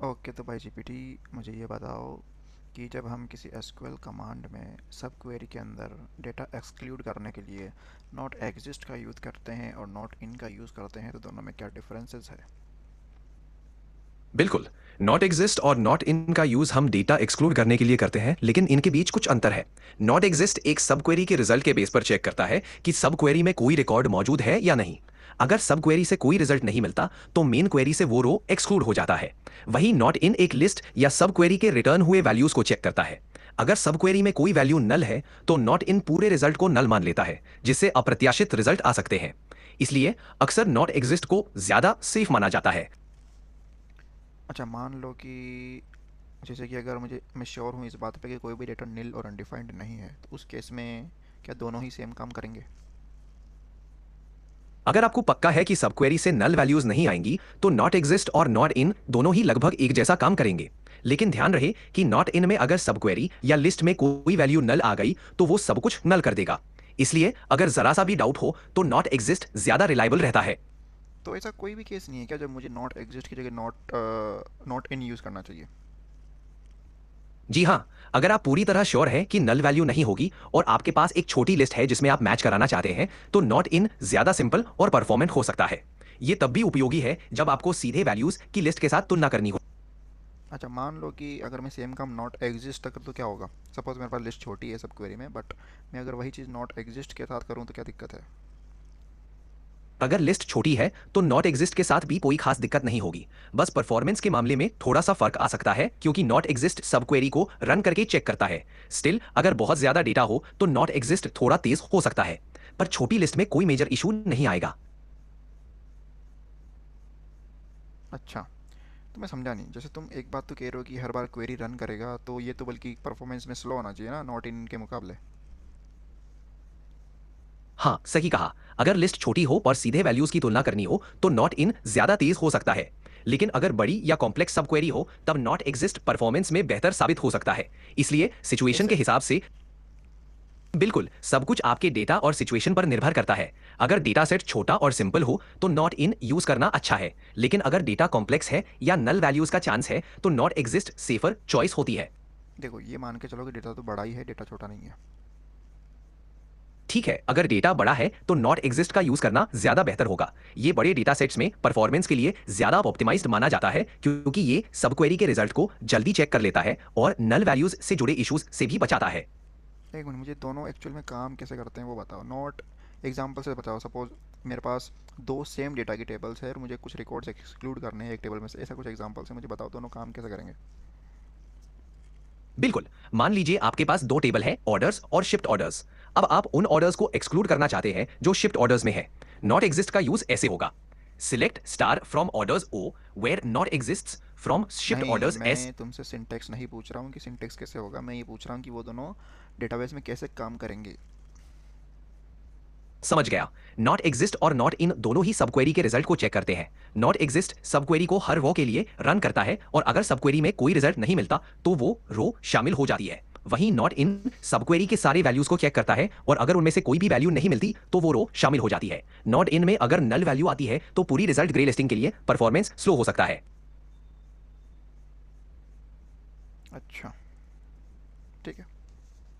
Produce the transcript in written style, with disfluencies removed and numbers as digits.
Okay, तो भाई GPT, मुझे ये बताओ कि जब हम किसी एसक्यूएल कमांड में सब क्वेरी के अंदर डेटा एक्सक्लूड करने के लिए नॉट एग्जिस्ट का यूज़ करते हैं और नॉट इन का यूज़ करते हैं, तो दोनों में क्या डिफरेंसेस है? बिल्कुल। नॉट एग्जिस्ट और नॉट इन का यूज हम डेटा एक्सक्लूड करने के लिए करते हैं, लेकिन इनके बीच कुछ अंतर है। नॉट एग्जिस्ट एक सब क्वेरी के रिजल्ट के बेस पर चेक करता है कि सब क्वेरी में कोई रिकॉर्ड मौजूद है या नहीं। अगर सब क्वेरी से कोई रिजल्ट नहीं मिलता तो मेन क्वेरी से वो रो एक्सक्लूड हो जाता है। वहीं नॉट इन एक लिस्ट या सब क्वेरी के रिटर्न हुए वैल्यूज को चेक करता है। अगर सब क्वेरी में कोई वैल्यू नल है तो नॉट इन पूरे रिजल्ट को नल मान लेता है, जिससे अप्रत्याशित रिजल्ट आ सकते हैं। इसलिए अक्सर नॉट एग्जिस्ट को ज्यादा सेफ माना जाता है। अच्छा, मान लो कि जैसे कि अगर मैं श्योर हूँ इस बात पे कि कोई भी डेटा निल और अनडिफाइंड नहीं है, तो उस केस में क्या दोनों ही सेम काम करेंगे? अगर आपको पक्का है कि सब क्वेरी से नल वैल्यूज नहीं आएंगी तो नॉट एग्जिस्ट और नॉट इन दोनों ही लगभग एक जैसा काम करेंगे। लेकिन ध्यान रहे कि नॉट इन में अगर सब क्वेरी या लिस्ट में कोई वैल्यू नल आ गई तो वो सब कुछ नल कर देगा। इसलिए अगर जरा सा भी डाउट हो तो नॉट एग्जिस्ट ज्यादा रिलायबल रहता है। तो ऐसा कोई भी केस नहीं है क्या जब मुझे नॉट एग्जिस्ट की जगह नॉट इन यूज़ करना चाहिए? जी हां, अगर आप पूरी तरह श्योर हैं कि नल वैल्यू नहीं होगी और आपके पास एक छोटी लिस्ट है जिसमें आप मैच कराना चाहते हैं, तो नॉट इन ज्यादा सिंपल और परफॉर्मेंट हो सकता है। ये तब भी उपयोगी है जब आपको सीधे वैल्यूज की लिस्ट के साथ तुलना करनी हो। अच्छा, मान लो कि अगर मैं सेम काम नॉट एग्जिस्ट कर तो क्या होगा? सपोज मेरे पास लिस्ट छोटी है सब क्वेरी में, बट मैं अगर वही चीज़ नॉट एग्जिस्ट के साथ करूँ तो क्या दिक्कत है? अगर लिस्ट छोटी है तो नॉट एग्जिस्ट के साथ भी कोई खास दिक्कत नहीं होगी। बस परफॉर्मेंस के मामले में थोड़ा सा फर्क आ सकता है, क्योंकि नॉट एग्जिस्ट सब क्वेरी को रन करके चेक करता है। स्टिल अगर बहुत ज्यादा डेटा हो तो नॉट एग्जिस्ट थोड़ा तेज हो सकता है, पर छोटी लिस्ट में कोई मेजर इशू नहीं आएगा। अच्छा, तो मैं समझा नहीं। जैसे तुम एक बात तो कह रहे हो कि हर बार क्वेरी रन करेगा, तो ये तो बल्कि परफॉर्मेंस में स्लो होना चाहिए ना, नॉट इन के मुकाबले। हाँ, सही कहा। अगर लिस्ट छोटी हो और सीधे वैल्यूज की तुलना करनी हो तो नॉट इन ज्यादा तेज हो सकता है। लेकिन अगर बड़ी या कॉम्प्लेक्स सब क्वेरी हो तब नॉट एग्जिस्ट परफॉर्मेंस में बेहतर साबित हो सकता है। इसलिए सिचुएशन के कैसे? हिसाब से बिल्कुल सब कुछ आपके डेटा और सिचुएशन पर निर्भर करता है। अगर डेटा सेट छोटा और सिंपल हो तो नॉट इन यूज करना अच्छा है, लेकिन अगर डेटा कॉम्प्लेक्स है या नल वैल्यूज का चांस है तो नॉट एग्जिस्ट सेफर चॉइस होती है। देखो, ये मान के चलो कि डेटा तो बड़ा ही है, डेटा छोटा नहीं है। ठीक है, अगर डेटा बड़ा है तो नॉट एग्जिस्ट का यूज करना ज्यादा बेहतर होगा। ये बड़े डेटा सेट्स में परफॉर्मेंस के लिए ज्यादा ऑप्टिमाइज्ड माना जाता है, क्योंकि ये सब क्वेरी के रिजल्ट को जल्दी चेक कर लेता है और नल वैल्यूज से जुड़े इश्यूज से भी बचाता है। एक मिनट, मुझे दोनों एक्चुअल में काम कैसे करते हैं वो बताओ। नॉट एग्जांपल से बताओ। सपोज मेरे पास दो सेम डेटा की टेबल्स है और मुझे कुछ रिकॉर्ड्स एक्सक्लूड करने हैं एक टेबल में से, ऐसा कुछ एग्जांपल से मुझे बताओ दोनों काम कैसे करेंगे। बिल्कुल। मान लीजिए आपके पास दो टेबल है, ऑर्डर्स और शिफ्ट ऑर्डर्स। अब आप उन ऑर्डर्स को एक्सक्लूड करना चाहते हैं जो शिफ्ट ऑर्डर्स में है। नॉट एग्जिस्ट का यूज ऐसे होगा: select star from orders O where not exist from shift नहीं, ऑर्डर्स एस। मैं तुमसे सिंटेक्स नहीं पूछ रहा हूँ कि सिंटेक्स कैसे होगा, मैं ये पूछ रहा हूँ कि वो दोनों डेटाबेस में कैसे काम करेंगे। समझ गया। नॉट एग्जिस्ट और नॉट इन दोनों ही सब क्वेरी के रिजल्ट को चेक करते हैं। नॉट एग्जिस्ट सब क्वेरी को हर रो के लिए रन करता है और अगर सब क्वेरी में कोई रिजल्ट नहीं मिलता तो वो रो शामिल हो जाती है। वहीं नॉट इन सब क्वेरी के सारे वैल्यूज को चेक करता है और अगर उनमें से कोई भी वैल्यू नहीं मिलती तो वो रो शामिल हो जाती है। नॉट इन में अगर नल वैल्यू आती है तो पूरी रिजल्ट ग्रे लिस्टिंग के लिए परफॉर्मेंस स्लो हो सकता है। अच्छा।